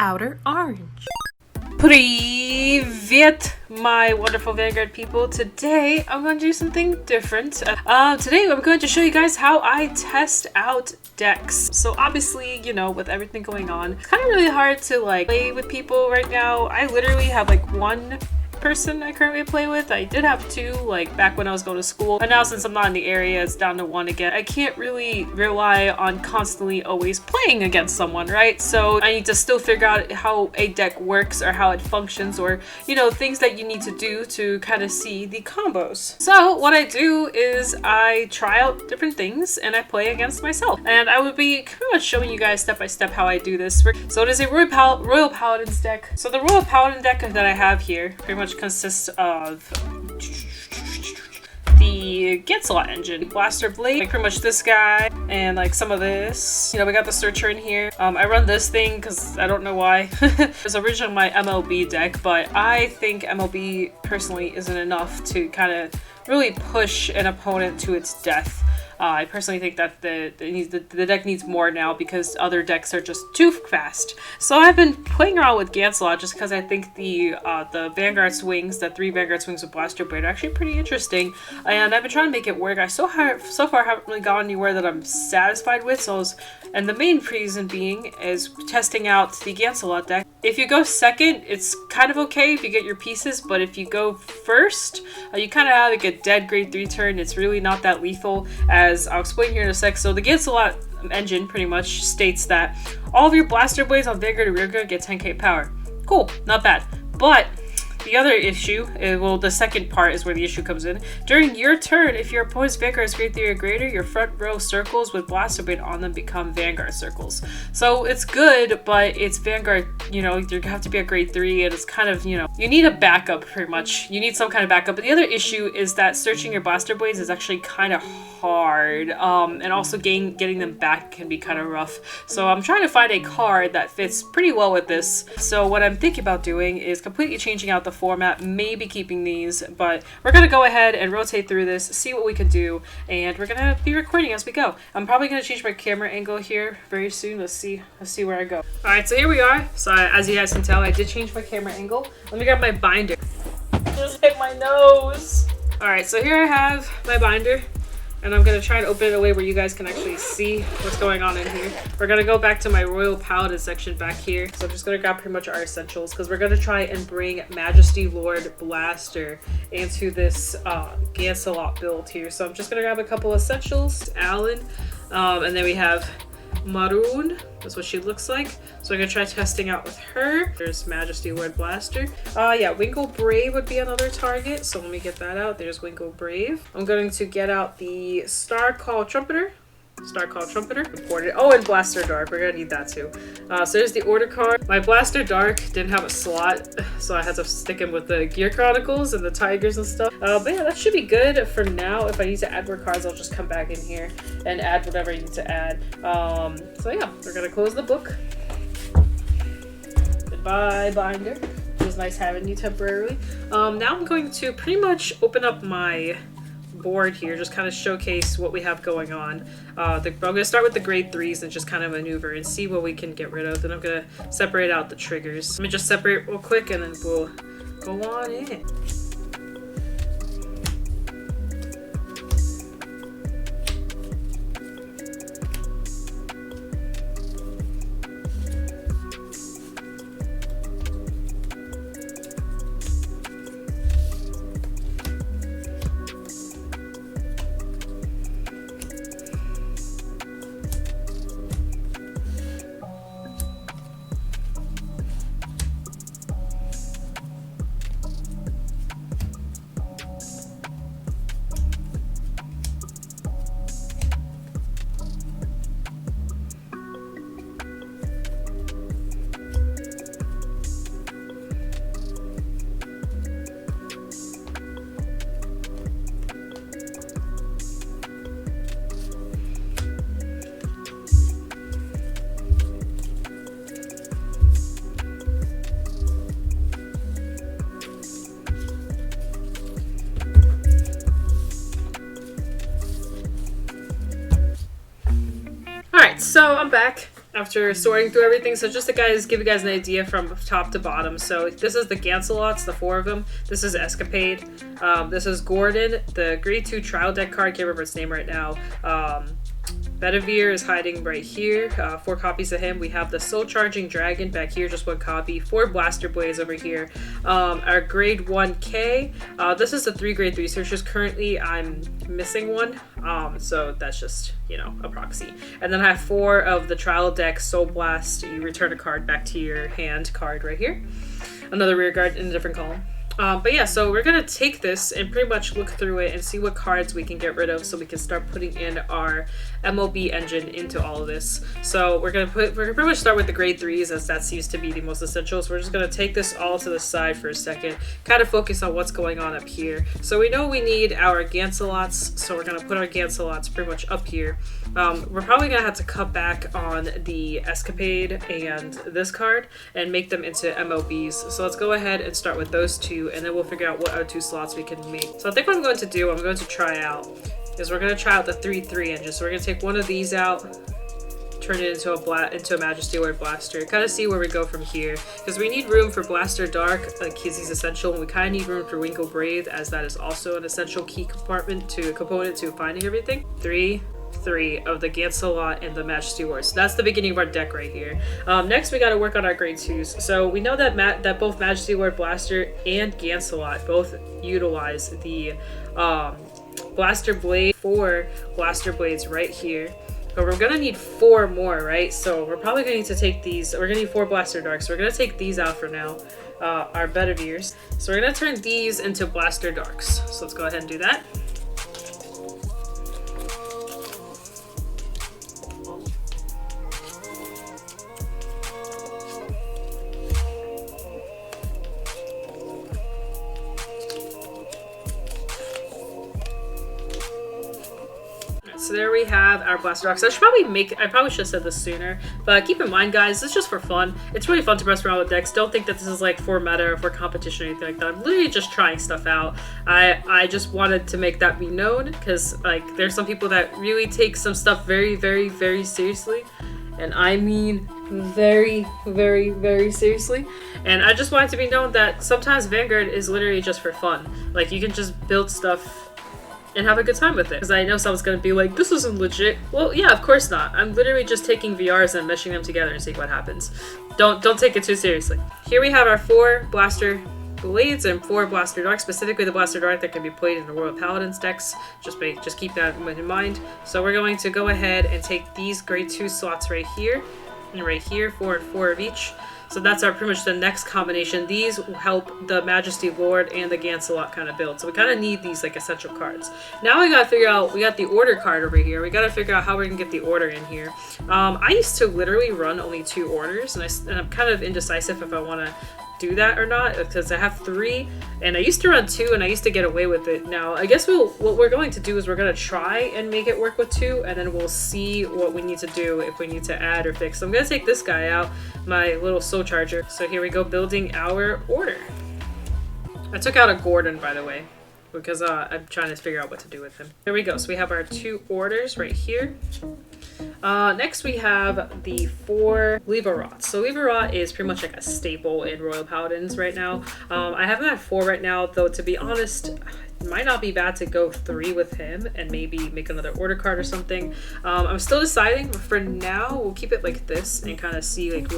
Outer Orange. Привет, my wonderful Vanguard people. Today I'm going to do something different. Today I'm going to show you guys how I test out decks. So obviously, you know, with everything going on, it's kind of really hard to like play with people right now. I literally have like one person I currently play with. I did have two like back when I was going to school, but now since I'm not in the area, it's down to one again. I can't really rely on constantly always playing against someone, right? So I need to still figure out how a deck works or how it functions, or you know, things that you need to do to kind of see the combos. So what I do is I try out different things and I play against myself, and I would be pretty much showing you guys step by step how I do this. So it is a Royal Paladins deck. So the Royal Paladin deck that I have here pretty much consists of the Gancelot engine, Blaster Blade, like pretty much this guy, and like some of this. You know, we got the Searcher in here. I run this thing because I don't know why. It's originally my MLB deck, but I think MLB personally isn't enough to kind of really push an opponent to its death. I personally think that the deck needs more now because other decks are just too fast. So I've been playing around with Gancelot just because I think the Vanguard swings, the 3 Vanguard swings with Blaster Blade, are actually pretty interesting. And I've been trying to make it work. I so far haven't really gone anywhere that I'm satisfied with. And the main reason being is testing out the Gancelot deck. If you go second, it's kind of okay if you get your pieces, but if you go first, you kind of have like a dead grade 3 turn. It's really not that lethal, as I'll explain here in a sec. So the Gancelot engine pretty much states that all of your Blaster Blades on Vanguard and Rearguard get 10k power. Cool, not bad. But the other issue, well, the second part is where the issue comes in. During your turn, if your opponent's Vanguard is grade 3 or greater, your front row circles with Blaster Blade on them become Vanguard circles. So it's good, but it's Vanguard, you know, you have to be a grade 3, and it's kind of, you know, you need a backup pretty much. You need some kind of backup. But the other issue is that searching your Blaster Blades is actually kind of hard, and also getting them back can be kind of rough. So I'm trying to find a card that fits pretty well with this. So what I'm thinking about doing is completely changing out the format, maybe keeping these, but we're gonna go ahead and rotate through this, see what we can do, and we're gonna be recording as we go. I'm probably gonna change my camera angle here very soon. Let's see where I go. All right, so here we are. So as you guys can tell, I did change my camera angle. Let me grab my binder. Just hit my nose. All right, so here I have my binder, and I'm going to try and open it away where you guys can actually see what's going on in here. We're going to go back to my Royal Paladin section back here. So I'm just going to grab pretty much our essentials, because we're going to try and bring Majesty Lord Blaster into this Gancelot build here. So I'm just going to grab a couple essentials, Alan, and then we have Maroon. That's what she looks like. So I'm gonna try testing out with her. There's Majesty Lord Blaster. Yeah, Wingle Brave would be another target. So let me get that out. There's Wingle Brave. I'm going to get out the Star Call Trumpeter. Imported. Oh, and Blaster Dark. We're gonna need that too. So there's the order card. My Blaster Dark didn't have a slot, so I had to stick him with the Gear Chronicles and the Tigers and stuff. But yeah, that should be good for now. If I need to add more cards, I'll just come back in here and add whatever I need to add. So yeah, we're gonna close the book. Goodbye, binder. It was nice having you temporarily. Now I'm going to pretty much open up my board here, just kind of showcase what we have going on. I'm going to start with the grade 3s and just kind of maneuver and see what we can get rid of. Then I'm going to separate out the triggers. Let me just separate real quick and then we'll go on in. So I'm back. after sorting through everything. So just to give you guys an idea from top to bottom. So this is the Gancelots, the 4 of them. This is Escapade. This is Gordon, the grade 2 trial deck card. Can't remember its name right now. Bedivere is hiding right here. 4 copies of him. We have the Soul Charging Dragon back here, just 1 copy. 4 Blaster Blades over here. Our grade 1K. This is the 3 grade 3 searchers. Currently, I'm missing one. So that's just, you know, a proxy. And then I have 4 of the trial deck Soul Blast. You return a card back to your hand card right here. Another rear guard in a different column. But yeah, so we're gonna take this and pretty much look through it and see what cards we can get rid of so we can start putting in our MOB engine into all of this. So we're gonna pretty much start with the grade 3s, as that seems to be the most essential. So we're just gonna take this all to the side for a second, kind of focus on what's going on up here. So we know we need our Gancelots, so we're gonna put our Gancelots pretty much up here. We're probably gonna have to cut back on the Escapade and this card and make them into MOBs. So let's go ahead and start with those 2, and then we'll figure out what other 2 slots we can make. So I think what I'm going to do, I'm going to try out, is we're going to try out the 3/3 engine. So we're going to take one of these out, turn it into a Majesty Lord Blaster, kind of see where we go from here, because we need room for Blaster Dark, like he's essential, and we kind of need room for Winkle Brave, as that is also an essential key component to finding everything. 3 of the Gancelot and the Majesty Lord. So that's the beginning of our deck right here. Next, we got to work on our grade 2s. So we know that both Majesty Lord Blaster and Gancelot both utilize the Blaster Blade, 4 Blaster Blades right here. But we're gonna need 4 more, right? So we're probably going to take these. We're gonna need 4 Blaster Darks. So we're gonna take these out for now. Our Bediveres. So we're gonna turn these into Blaster Darks. So let's go ahead and do that. So there we have our Blaster Darks. I probably should have said this sooner, but keep in mind, guys, this is just for fun. It's really fun to mess around with decks. Don't think that this is like for meta or for competition or anything like that. I'm literally just trying stuff out. I just wanted to make that be known, because like there's some people that really take some stuff very, very, very seriously. And I mean very, very, very seriously. And I just wanted to be known that sometimes Vanguard is literally just for fun. Like, you can just build stuff and have a good time with it. Because I know someone's gonna be like, this isn't legit. Well, yeah, of course not. I'm literally just taking VRs and meshing them together and seeing what happens. Don't take it too seriously. Here we have our 4 Blaster Blades and 4 Blaster Darks, specifically the Blaster Dark that can be played in the Royal Paladins decks. Just keep that in mind. So we're going to go ahead and take these grade 2 slots right here and right here, 4 and 4 of each. So that's pretty much the next combination. These will help the Majesty Lord and the Gancelot kind of build. So we kind of need these like essential cards. Now we gotta figure out, we got the order card over here. We gotta figure out how we can get the order in here. I used to literally run only 2 orders, and I'm kind of indecisive if I want to do that or not, because I have 3 and I used to run 2 and I used to get away with it. Now I guess what we're going to do is we're going to try and make it work with 2, and then we'll see what we need to do, if we need to add or fix. So I'm going to take this guy out, my little Soul Charger. So here we go, building our order. I took out a Gordon, by the way, because I'm trying to figure out what to do with him. There we go. So we have our 2 orders right here. Next we have the 4 Leverot. So Leverot is pretty much like a staple in Royal Paladins right now. I haven't had 4 right now, though, to be honest. It might not be bad to go 3 with him and maybe make another order card or something. I'm still deciding, but for now we'll keep it like this and kind of see like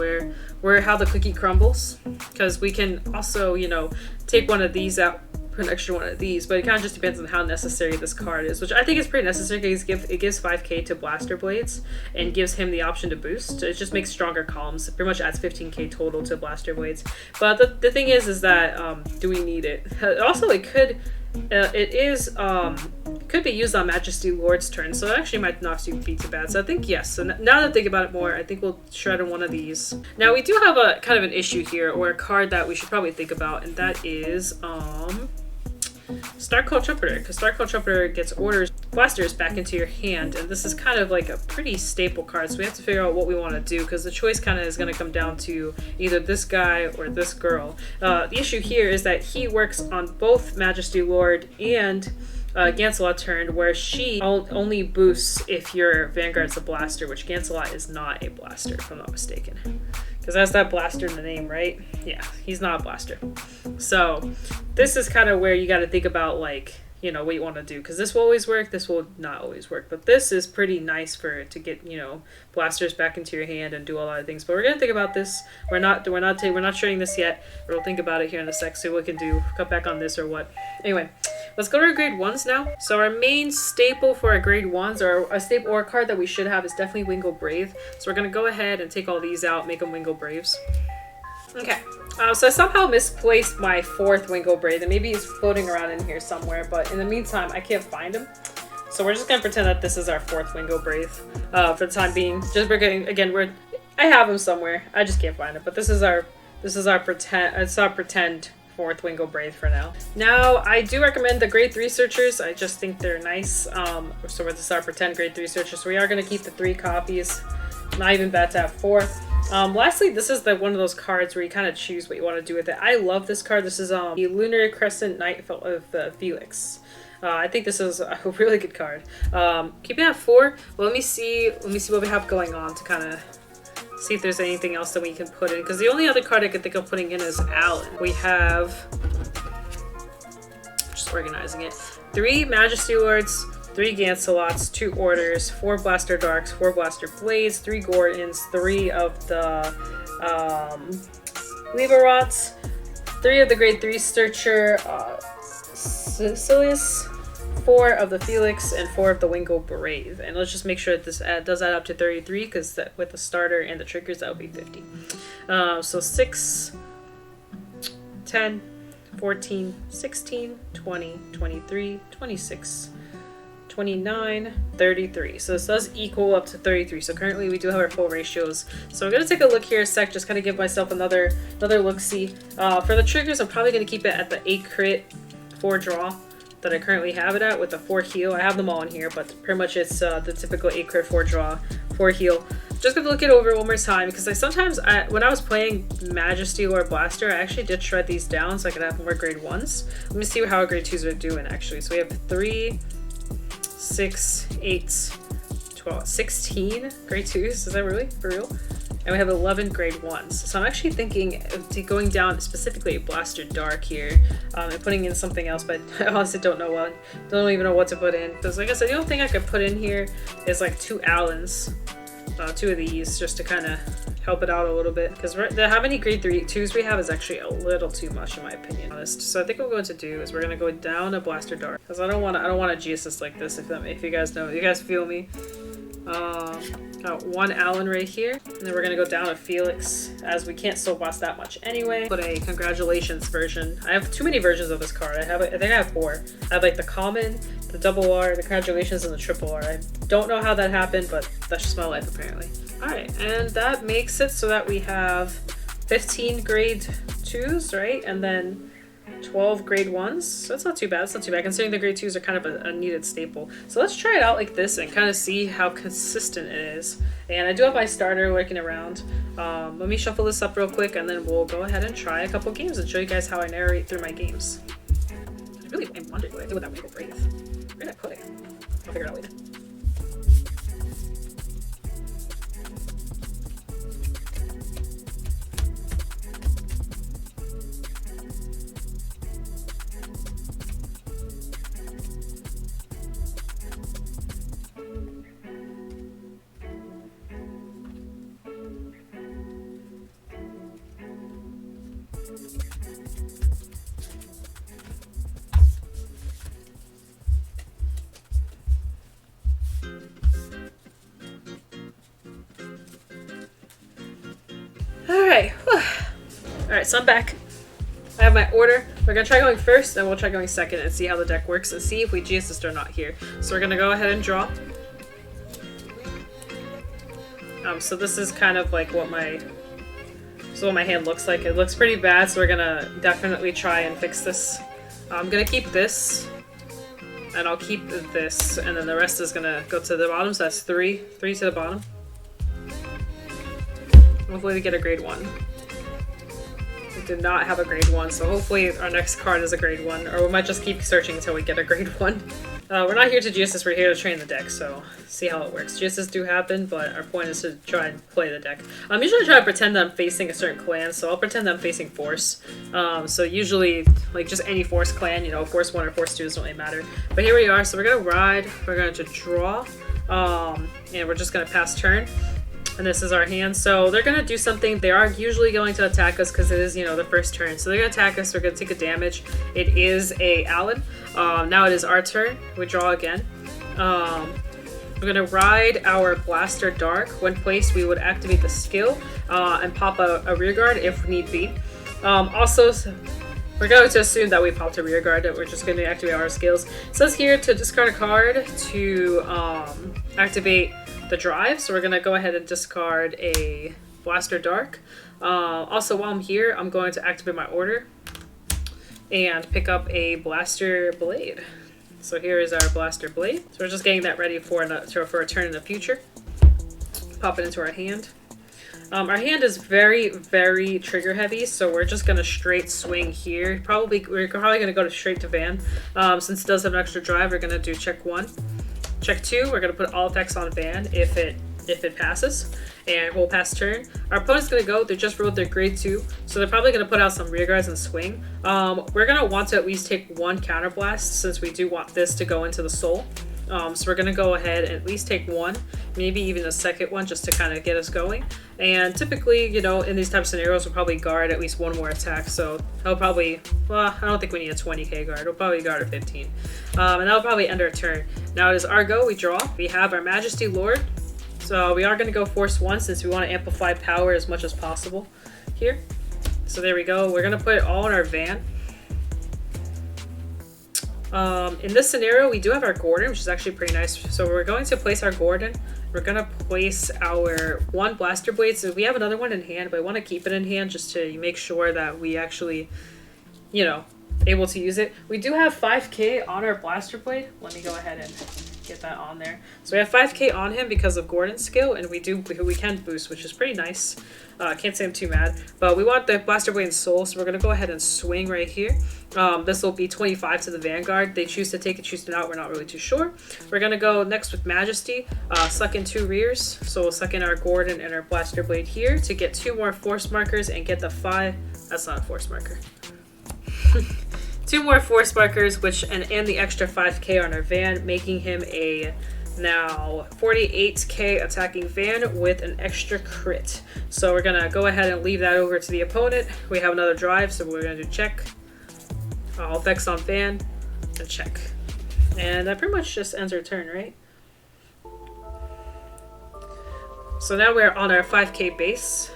how the cookie crumbles, because we can also, you know, take one of these out, put an extra one of these, but it kind of just depends on how necessary this card is, which I think is pretty necessary because it gives 5k to Blaster Blades and gives him the option to boost. It just makes stronger columns. It pretty much adds 15k total to Blaster Blades. But the thing is that do we need it? Also, it could be used on Majesty Lord's turn, so it actually might not be too bad. So I think yes. So now that I think about it more, I think we'll shred in one of these. Now we do have a kind of an issue here, or a card that we should probably think about, and that is Starcold Trumpeter, because Starcold Trumpeter gets blasters back into your hand, and this is kind of like a pretty staple card, so we have to figure out what we want to do, because the choice kind of is going to come down to either this guy or this girl. The issue here is that he works on both Majesty Lord and Gancelot turn, where she only boosts if your Vanguard's a blaster, which Gancelot is not a blaster, if I'm not mistaken. Because that's that blaster in the name, right? Yeah, he's not a blaster. So this is kind of where you got to think about, like, you know, what you want to do, because this will always work, this will not always work, but this is pretty nice for to get, you know, blasters back into your hand and do a lot of things. But we're gonna think about this. We're not showing this yet. We'll think about it here in a sec, see what we can do, cut back on this or what. Anyway, let's go to our grade 1s now. So our main staple for our grade 1s, or a staple or a card that we should have, is definitely Wingull Brave. So we're gonna go ahead and take all these out, make them Wingull Braves. Okay, so I somehow misplaced my 4th Wingull Brave, and maybe he's floating around in here somewhere, but in the meantime, I can't find him. So we're just gonna pretend that this is our 4th Wingull Brave for the time being. Just again, I have him somewhere. I just can't find him. But this is our pretend. It's our pretend 4th Wingull Brave for now. Now, I do recommend the grade 3 searchers. I just think they're nice. So this is our pretend grade 3 searcher. So we are gonna keep the 3 copies. Not even bad to have 4. Lastly, this is one of those cards where you kind of choose what you want to do with it. I love this card. This is the Lunar Crescent Knight of Felix. I think this is a really good card. Keeping at 4. Well, let me see what we have going on to kind of see if there's anything else that we can put in. Because the only other card I could think of putting in is Alan. We have, just organizing it, 3 Majesty Lords, 3 Gancelots, 2 Orders, 4 Blaster Darks, 4 Blaster Blades, 3 Gordons, 3 of the Leverots, 3 of the grade 3 Searcher, Sicilius, 4 of the Felix, and 4 of the Wingull Brave. And let's just make sure that this does add up to 33, because with the starter and the triggers, that would be 50. So 6, 10, 14, 16, 20, 23, 26, 29, 33. So this does equal up to 33. So currently we do have our full ratios. So I'm going to take a look here a sec, just kind of give myself another look-see. For the triggers, I'm probably going to keep it at the 8 crit, 4 draw that I currently have it at, with the 4 heal. I have them all in here, but pretty much it's the typical 8 crit, 4 draw, 4 heal. Just going to look it over one more time, because when I was playing Majesty Lord Blaster, I actually did shred these down so I could have more grade 1s. Let me see how our grade 2s are doing, actually. So we have 3, 6, 8, 12, 16 grade 2s. Is that really for real? And we have 11 grade 1s. So I'm actually thinking of going down specifically Blaster Dark here and putting in something else, but I honestly don't even know what to put in. Because like I said, the only thing I could put in here is like 2 Allens, 2 of these, just to kind of help it out a little bit. Because how many grade 2s we have is actually a little too much in my opinion, honest. So I think what we're going to do is we're going to go down a Blaster Dark, because I don't want a G-assist like this, if you guys know, you guys feel me. Got 1 Allen right here, and then we're gonna go down to Felix, as we can't soul blast that much anyway. Put a congratulations version. I have too many versions of this card. I think I have 4. I have like the common, the double R, the congratulations, and the triple R. I don't know how that happened, but that's just my life apparently. Alright, and that makes it so that we have 15 grade 2s, right? And then 12 grade 1s. So that's not too bad. It's not too bad, considering the grade 2s are kind of a needed staple. So let's try it out like this and kind of see how consistent it is. And I do have my starter working around. Let me shuffle this up real quick, and then we'll go ahead and try a couple games and show you guys how I narrate through my games. I really am wondering what I did with that Wingull Brave. Where did I put it? I'll figure it out later. Alright, so I'm back. I have my order. We're going to try going first, and we'll try going second and see how the deck works and see if we G-assist or not here. So we're going to go ahead and draw. So this is kind of like what my hand looks like. It looks pretty bad, so we're going to definitely try and fix this. I'm going to keep this, and I'll keep this, and then the rest is going to go to the bottom, so that's 3 to the bottom. Hopefully we get a grade 1. do not have a grade 1, so hopefully our next card is a grade 1, or we might just keep searching until we get a grade 1. We're not here to GSS, we're here to train the deck, so see how it works. GSS do happen, but our point is to try and play the deck. I'm usually trying to pretend that I'm facing a certain clan, so I'll pretend that I'm facing Force. So usually, like just any Force clan, you know, Force 1 or Force 2 doesn't really matter. But here we are, so we're gonna ride, we're going to draw, and we're just gonna pass turn. And this is our hand. So they're going to do something. They are usually going to attack us because it is, you know, the first turn. So they're going to attack us. We're going to take a damage. It is a Allen. Now it is our turn. We draw again. We're going to ride our Blaster Dark. When placed, we would activate the skill and pop a rear guard if need be. Also, we're going to assume that we popped a rear guard. That we're just going to activate our skills. It says here to discard a card to activate the drive, so we're gonna go ahead and discard a Blaster Dark. Also, while I'm here, I'm going to activate my order and pick up a Blaster Blade. So here is our Blaster Blade. So we're just getting that ready for a turn in the future. Pop it into our hand. Our hand is very, very trigger heavy, so we're just gonna straight swing here. We're probably gonna go straight to Van. Since it does have an extra drive, we're gonna do check 1. Check 2, we're going to put all effects on Van if it passes, and we'll pass turn. Our opponent's going to go, they just rolled their grade 2, so they're probably going to put out some rear guards and swing. We're going to want to at least take 1 counterblast since we do want this to go into the soul. So we're going to go ahead and at least take 1, maybe even a second one just to kind of get us going. And typically, you know, in these type of scenarios, we'll probably guard at least 1 more attack. So I'll probably, well, I don't think we need a 20k guard. We'll probably guard a 15. And that'll probably end our turn. Now it is our go. We draw. We have our Majesty Lord. So we are going to go Force 1 since we want to amplify power as much as possible here. So there we go. We're going to put it all in our Van. In this scenario, we do have our Gordon, which is actually pretty nice. So we're going to place our Gordon. We're going to place our 1 Blaster Blade. So we have another one in hand, but I want to keep it in hand just to make sure that we actually, you know, able to use it. We do have 5k on our Blaster Blade. Let me go ahead and get that on there. So we have 5k on him because of Gordon's skill, and we can boost, which is pretty nice. Can't say I'm too mad, but we want the Blaster Blade and Soul, so we're going to go ahead and swing right here. This will be 25 to the Vanguard. They choose to take it, choose to not. We're not really too sure. We're going to go next with Majesty, suck in 2 rears. So we'll suck in our Gordon and our Blaster Blade here to get 2 more force markers and get the 5. That's not a force marker. 2 more force markers, which and the extra 5k on our Van, making him a now 48k attacking Van with an extra crit. So we're gonna go ahead and leave that over to the opponent. We have another drive, so we're gonna do check. All effects on Van and check. And that pretty much just ends our turn, right? So now we're on our 5k base.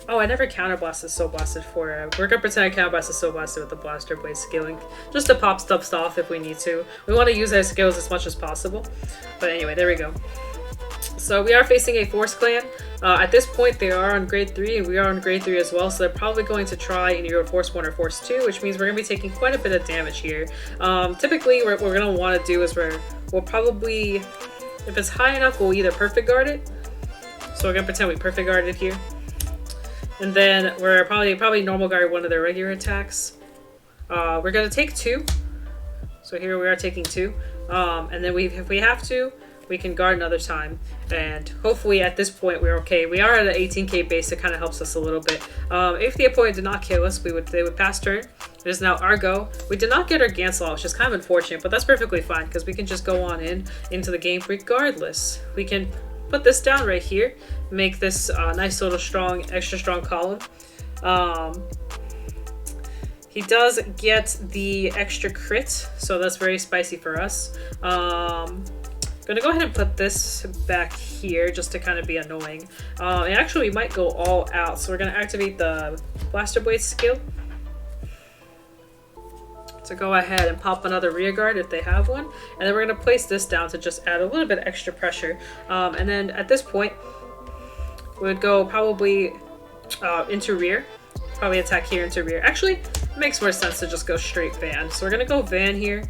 Oh, I never counterblasted Soul Blasted for we're gonna pretend I counterblasted Soul Blasted with the Blaster Blade scaling, just to pop stuff off if we need to. We want to use our skills as much as possible. But anyway, there we go. So we are facing a Force clan. At this point, they are on grade 3, and we are on grade 3 as well. So they're probably going to try in either Force 1 or Force 2, which means we're gonna be taking quite a bit of damage here. Typically, what we're gonna want to do is we'll probably, if it's high enough, we'll either perfect guard it. So we're gonna pretend we perfect guard it here. And then we're probably normal guard 1 of their regular attacks. We're gonna take 2. So here we are taking 2. And then if we have to, we can guard another time. And hopefully at this point we're okay. We are at an 18k base, it kind of helps us a little bit. If the opponent did not kill us, they would pass turn. It is now our go. We did not get our Ganslaw, which is kind of unfortunate, but that's perfectly fine because we can just go on into the game regardless. We can put this down right here, make this nice little strong, extra strong column. He does get the extra crit, so that's very spicy for us. Gonna go ahead and put this back here just to kind of be annoying. And actually, we might go all out, so we're gonna activate the Blaster Blade skill to go ahead and pop another rear guard if they have one, and then we're going to place this down to just add a little bit of extra pressure. And then at this point we would go probably into rear, probably attack here into rear. Actually, it makes more sense to just go straight Van. So we're going to go Van here.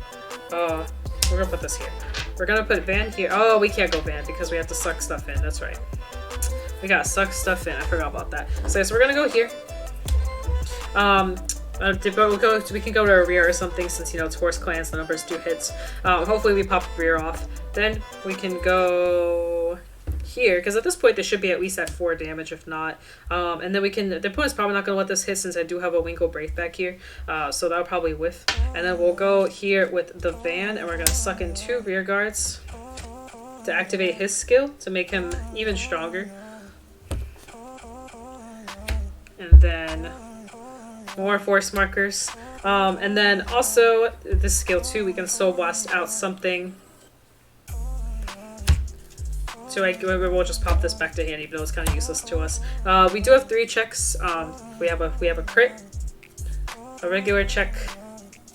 We're going to put this here. We're going to put Van here. Oh, we can't go Van because we have to suck stuff in. That's right. We got to suck stuff in. I forgot about that. So we're going to go here. We can go to our rear or something since, you know, it's horse clans, the numbers do hits. Hopefully we pop rear off. Then we can go here, because at this point they should be at least at 4 damage, if not. And then we can, the opponent's probably not going to let this hit since I do have a Winkle Braith back here. So that'll probably whiff. And then we'll go here with the Van, and we're going to suck in 2 rear guards to activate his skill to make him even stronger. And then more force markers. And then also this skill too, we can Soul Blast out something. So we'll just pop this back to hand, even though it's kind of useless to us. We do have 3 checks. We have a crit, a regular check,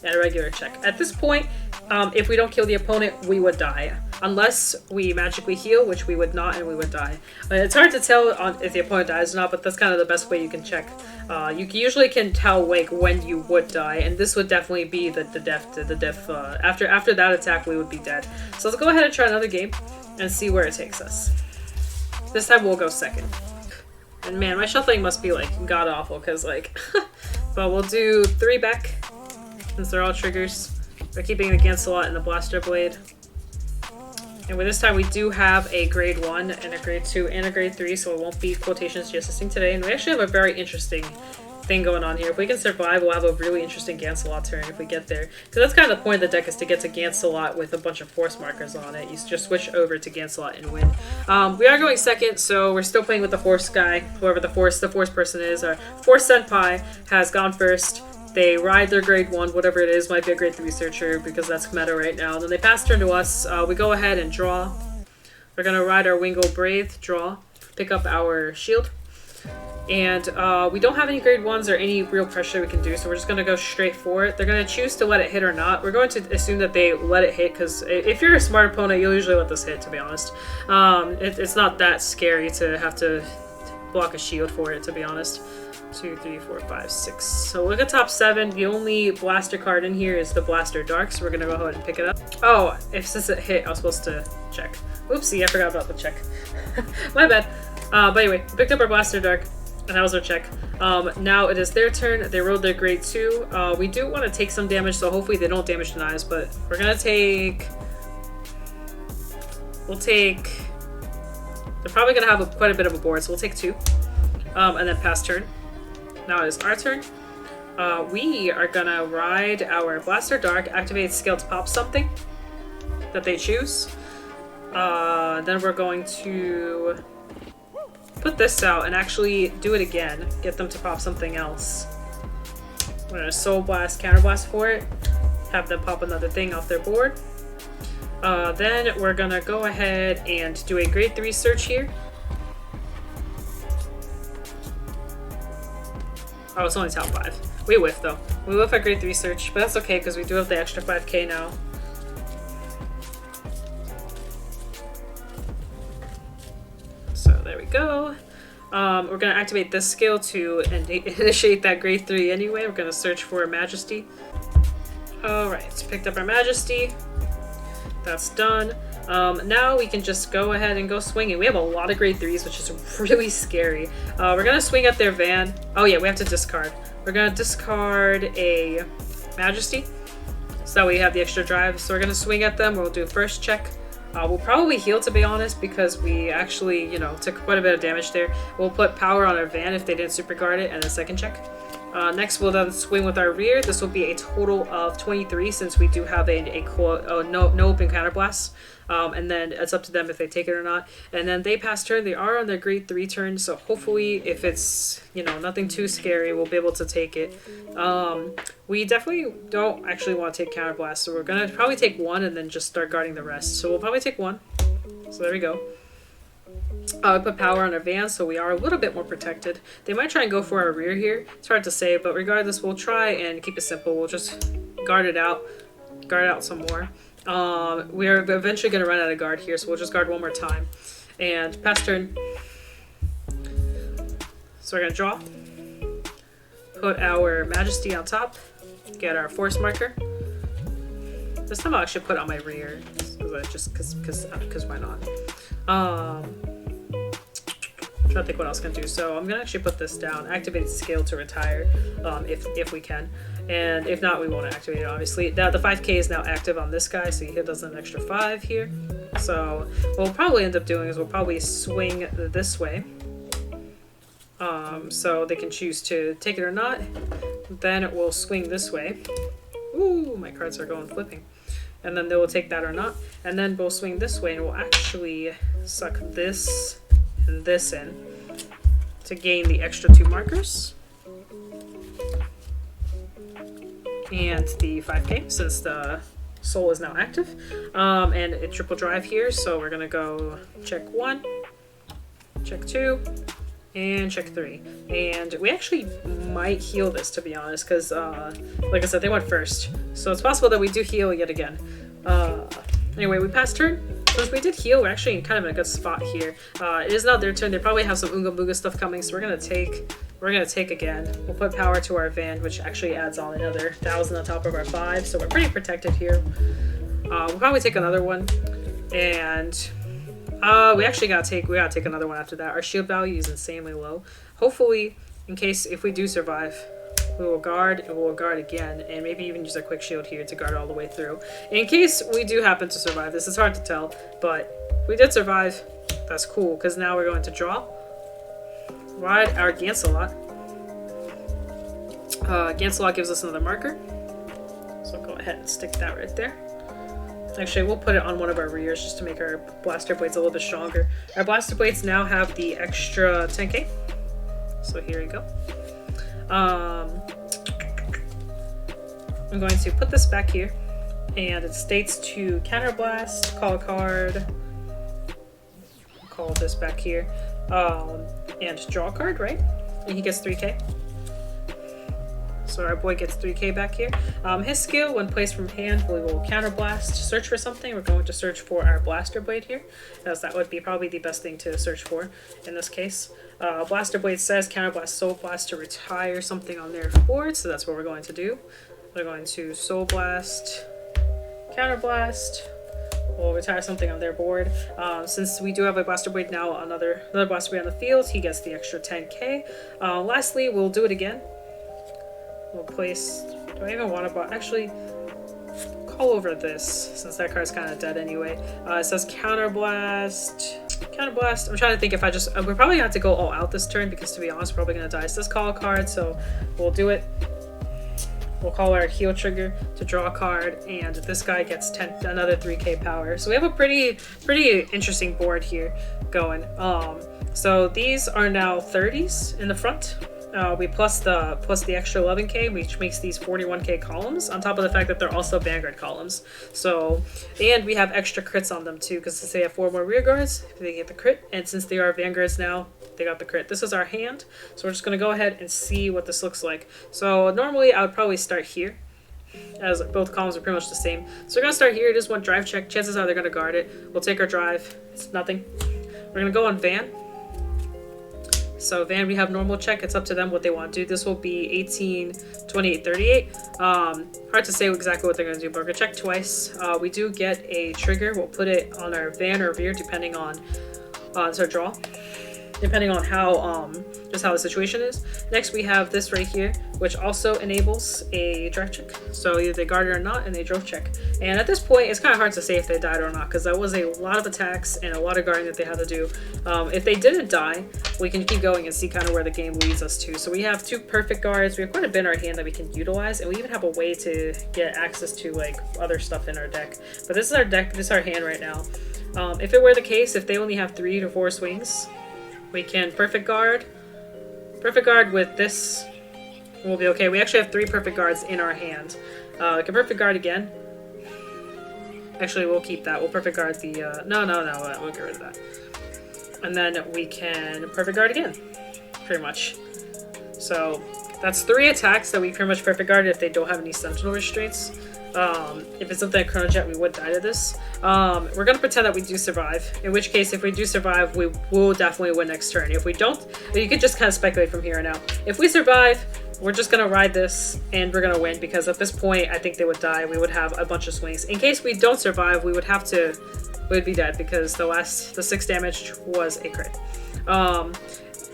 and a regular check. At this point, if we don't kill the opponent, we would die. Unless we magically heal, which we would not, and we would die. It's hard to tell if the opponent dies or not, but that's kind of the best way you can check. You usually can tell like when you would die, and this would definitely be the death. After that attack, we would be dead. So let's go ahead and try another game and see where it takes us. This time we'll go second. And man, my shuffling must be like god awful, because like, but we'll do 3 back since they're all triggers. We're keeping the Gancelot and the Blaster Blade. And with this time we do have a grade 1 and a grade 2 and a grade 3, so it won't be quotations assisting today. And we actually have a very interesting thing going on here. If we can survive, we'll have a really interesting Gancelot turn if we get there. Because that's kind of the point of the deck, is to get to Gancelot with a bunch of force markers on it. You just switch over to Gancelot and win. We are going second, so we're still playing with the force guy, whoever the force person is. Our force senpai has gone first. They ride their grade 1, whatever it is, might be a grade 3 searcher because that's meta right now. And then they pass turn to us. We go ahead and draw. We're going to ride our Winkle Braith, draw, pick up our shield. And we don't have any grade 1s or any real pressure we can do, so we're just going to go straight for it. They're going to choose to let it hit or not. We're going to assume that they let it hit, because if you're a smart opponent, you'll usually let this hit, to be honest. It's not that scary to have to block a shield for it, to be honest. 2, 3, 4, 5, 6. So look at top 7. The only blaster card in here is the Blaster Dark, so we're gonna go ahead and pick it up. Oh, since it hit, I was supposed to check. Oopsie, I forgot about the check. My bad. But anyway, we picked up our Blaster Dark, and that was our check. Now it is their turn. They rolled their grade 2. We do want to take some damage, so hopefully they don't damage deny us, but we're gonna take... We'll take... They're probably gonna have quite a bit of a board, so we'll take 2. And then pass turn. Now it is our turn. We are gonna ride our Blaster Dark, activate skill to pop something that they choose. Then we're going to put this out and actually do it again. Get them to pop something else. We're gonna Soul Blast, Counter Blast for it. Have them pop another thing off their board. Then we're gonna go ahead and do a grade 3 search here. Oh, it's only top 5. We whiff though. We whiff our grade 3 search, but that's okay because we do have the extra 5k now. So there we go. We're going to activate this skill to initiate that grade 3 anyway. We're going to search for Majesty. Alright, picked up our Majesty. That's done. Now we can just go ahead and go swinging. We have a lot of grade 3s, which is really scary. We're going to swing at their van. Oh yeah, we have to discard. We're going to discard a Majesty, so that we have the extra drive. So we're going to swing at them. We'll do first check. We'll probably heal, to be honest, because we actually, you know, took quite a bit of damage there. We'll put power on our van if they didn't super guard it, and a second check. Next, we'll then swing with our rear. This will be a total of 23 since we do have no open counterblast. And then it's up to them if they take it or not. And then they pass turn. They are on their grade 3 turn, so hopefully if it's, you know, nothing too scary, we'll be able to take it. We definitely don't actually want to take counterblast, so we're going to probably take 1 and then just start guarding the rest. So we'll probably take 1. So there we go. We put power on our van, so we are a little bit more protected. They might try and go for our rear here. It's hard to say, but regardless, we'll try and keep it simple. We'll just guard it out some more. We're eventually going to run out of guard here, so we'll just guard one more time. And pass turn. So we're going to draw. Put our Majesty on top. Get our force marker. This time I'll actually put it on my rear, because why not? trying to think what else can do. So I'm gonna actually put this down, activate scale to retire, if we can. And if not, we won't activate it, obviously. Now the 5k is now active on this guy, so he does an extra 5 here. So what we'll probably end up doing is we'll probably swing this way. So they can choose to take it or not. Then it will swing this way. Ooh, my cards are going flipping. And then they will take that or not. And then we'll swing this way and we'll actually suck this and this in to gain the extra 2 markers. And the 5k, since the soul is now active. And a triple drive here, so we're gonna go check 1, check 2, and check 3. And we actually might heal this, to be honest, because like I said, they went first. So it's possible that we do heal yet again. Anyway, we passed turn. Since we did heal, we're actually kind of in a good spot here. It is not their turn. They probably have some Oonga Boonga stuff coming, so we're gonna take again. We'll put power to our van, which actually adds on another 1,000 on top of our 5, so we're pretty protected here. We'll probably take another one, and we gotta take another one after that. Our shield value is insanely low. Hopefully, in case if we do survive, we will guard and we'll guard again, and maybe even use a quick shield here to guard all the way through. In case we do happen to survive, this is hard to tell, but if we did survive, that's cool, because now we're going to draw. Ride our Gancelot. Gancelot gives us another marker, so I'll go ahead and stick that right there. Actually, we'll put it on one of our rears just to make our blaster blades a little bit stronger. Our blaster blades now have the extra 10k, so here we go. I'm going to put this back here, and it states to counterblast, call a card, call this back here, and draw a card, right? And he gets 3k. So our boy gets 3k back here. His skill, when placed from hand, we will counterblast, search for something. We're going to search for our blaster blade here, as that would be probably the best thing to search for in this case. Blaster blade says counterblast soul blast to retire something on their board, so that's what we're going to do. We're going to soul blast, counterblast. We'll retire something on their board. Since we do have a blaster blade now, another blaster blade on the field, he gets the extra 10k. Lastly, we'll do it again. We'll place, do I even want to, actually, call over this, since that card's kind of dead anyway. It says counterblast. I'm trying to think if I just, we're probably gonna have to go all out this turn, because to be honest, we're probably gonna die. It says call a card, so we'll do it. We'll call our heal trigger to draw a card, and this guy gets another 3k power. So we have a pretty interesting board here going. So these are now 30s in the front. We plus the extra 11k, which makes these 41k columns, on top of the fact that they're also Vanguard columns. So, and we have extra crits on them too, because since they have 4 more rear guards, they get the crit, and since they are Vanguards now, they got the crit. This is our hand, so we're just going to go ahead and see what this looks like. So normally I would probably start here, as both columns are pretty much the same. So we're going to start here, just one drive check. Chances are they're going to guard it. We'll take our drive, it's nothing. We're going to go on van. So van, we have normal check. It's up to them what they want to do. This will be 18, 28, 38. Hard to say exactly what they're going to do, but we're going to check twice. We do get a trigger. We'll put it on our van or rear, depending on it's our draw. Depending on how just how the situation is. Next we have this right here, which also enables a drive check. So either they guard it or not, and they drove check. And at this point, it's kind of hard to say if they died or not, because that was a lot of attacks and a lot of guarding that they had to do. If they didn't die, we can keep going and see kind of where the game leads us to. So we have 2 perfect guards. We have quite a bit in our hand that we can utilize, and we even have a way to get access to like other stuff in our deck. But this is our deck. This is our hand right now. If it were the case, if they only have 3 to 4 swings, we can perfect guard with this. We'll be okay. We actually have 3 perfect guards in our hand. We can perfect guard again. Actually, we'll keep that. We'll perfect guard the, no, we'll get rid of that. And then we can perfect guard again, pretty much. So that's 3 attacks that we pretty much perfect guard if they don't have any sentinel restraints. If it's something like Chrono Jet, we would die to this. We're gonna pretend that we do survive, in which case if we do survive, we will definitely win next turn. If we don't, you could just kind of speculate from here on out. If we survive, we're just gonna ride this and we're gonna win, because at this point I think they would die. We would have a bunch of swings. In case we don't survive, we would be dead, because the 6 damage was a crit.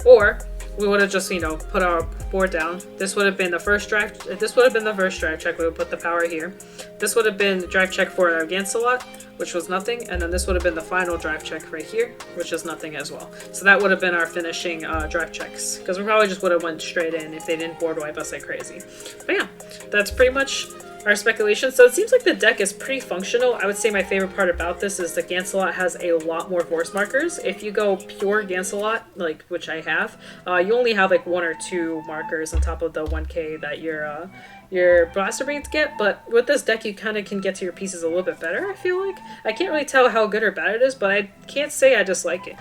Or we would have just, you know, put our board down. This would have been the first drag. This would have been the first drag check. We would put the power here. This would have been the drag check for our Gansalot, which was nothing, and then this would have been the final drive check right here, which is nothing as well. So that would have been our finishing drive checks, because we probably just would have went straight in if they didn't board wipe us like crazy. But yeah, that's pretty much our speculation. So it seems like the deck is pretty functional. I would say my favorite part about this is the Gansalot has a lot more force markers. If you go pure Gansalot, like which I have, you only have like 1 or 2 markers on top of the 1k that your blaster braids get, but with this deck you kind of can get to your pieces a little bit better, I feel like. I can't really tell how good or bad it is, but I can't say I dislike it.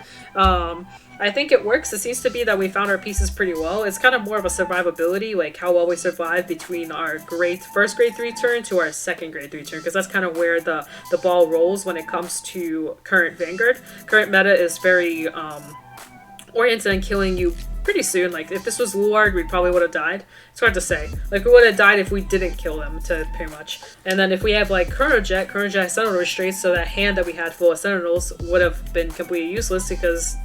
I think it works. It seems to be that we found our pieces pretty well. It's kind of more of a survivability, like how well we survive between our first grade 3 turn to our second grade 3 turn, because that's kind of where the ball rolls when it comes to current Vanguard. Current meta is very oriented on killing you pretty soon. Like if this was Luard, we probably would have died. It's hard to say. Like we would have died if we didn't kill them, to pretty much. And then if we have like Chrono Jet has Sentinel Restraints, so that hand that we had full of Sentinels would have been completely useless because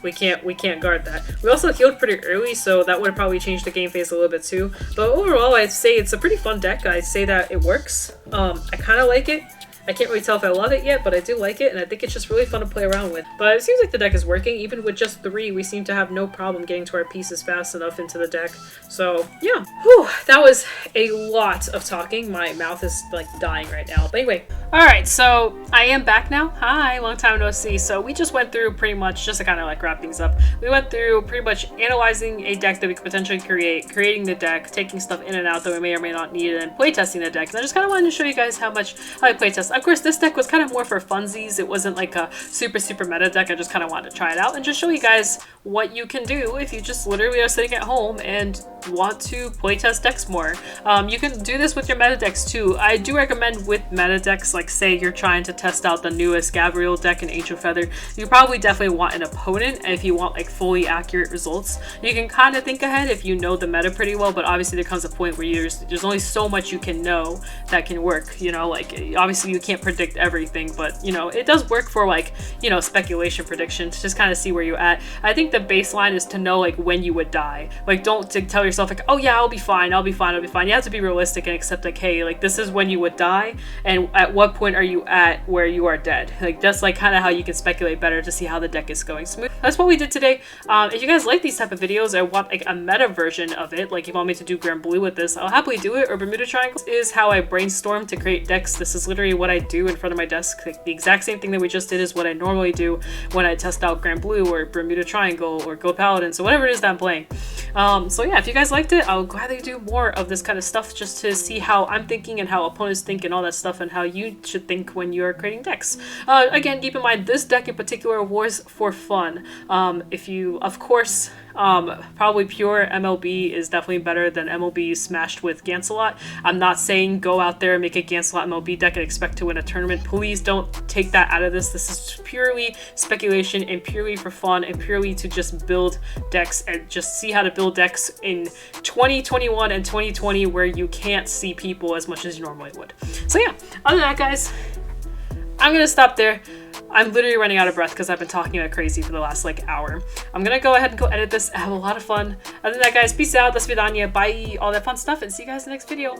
we can't guard that. We also healed pretty early, so that would have probably changed the game phase a little bit too. But overall, I'd say it's a pretty fun deck. I'd say that it works. I kind of like it. I can't really tell if I love it yet, but I do like it, and I think it's just really fun to play around with. But it seems like the deck is working. Even with just 3, we seem to have no problem getting to our pieces fast enough into the deck. So, yeah. Whew, that was a lot of talking. My mouth is, like, dying right now. But anyway. Alright, so I am back now. Hi, long time no see. So we just went through pretty much, just to kind of, like, wrap things up, we went through pretty much analyzing a deck that we could potentially create, creating the deck, taking stuff in and out that we may or may not need, and playtesting the deck. And I just kind of wanted to show you guys how I playtest. Of course, this deck was kind of more for funsies. It wasn't like a super meta deck. I just kind of wanted to try it out and just show you guys what you can do if you just literally are sitting at home and want to playtest decks more. You can do this with your meta decks too. I do recommend with meta decks, like say you're trying to test out the newest Gabriel deck in Ancient Feather, you probably definitely want an opponent if you want like fully accurate results. You can kind of think ahead if you know the meta pretty well, but obviously there comes a point where there's only so much you can know that can work, you know, like obviously you can't predict everything, but you know, it does work for like, you know, speculation prediction to just kind of see where you're at. I think the baseline is to know like when you would die. Like don't tell yourself like, oh yeah, I'll be fine. You have to be realistic and accept like, hey, like this is when you would die and at what point are you at where you are dead. Like just like kind of how you can speculate better to see how the deck is going smooth. That's what we did today. If you guys like these type of videos, I want like a meta version of it, like if you want me to do Grand Blue with this, I'll happily do it. Or Bermuda Triangles is how I brainstorm to create decks. This is literally what I do in front of my desk. Like the exact same thing that we just did is what I normally do when I test out Grand Blue or Bermuda Triangle or Gold Paladin, so whatever it is that I'm playing. So yeah, if you guys liked it, I'll gladly do more of this kind of stuff just to see how I'm thinking and how opponents think and all that stuff and how you should think when you're creating decks. Again, keep in mind this deck in particular was for fun. If you, of course, probably pure MLB is definitely better than MLB smashed with Gansalot. I'm not saying go out there and make a Gansalot MLB deck and expect to win a tournament. Please don't take that out of this. This is purely speculation and purely for fun and purely to just build decks and just see how to build decks in 2021 and 2020 where you can't see people as much as you normally would. So yeah, other than that, guys, I'm gonna stop there. I'm literally running out of breath because I've been talking like crazy for the last like hour. I'm gonna go ahead and go edit this. I have a lot of fun. Other than that, guys, peace out, do svidaniya, bye, all that fun stuff, and see you guys in the next video.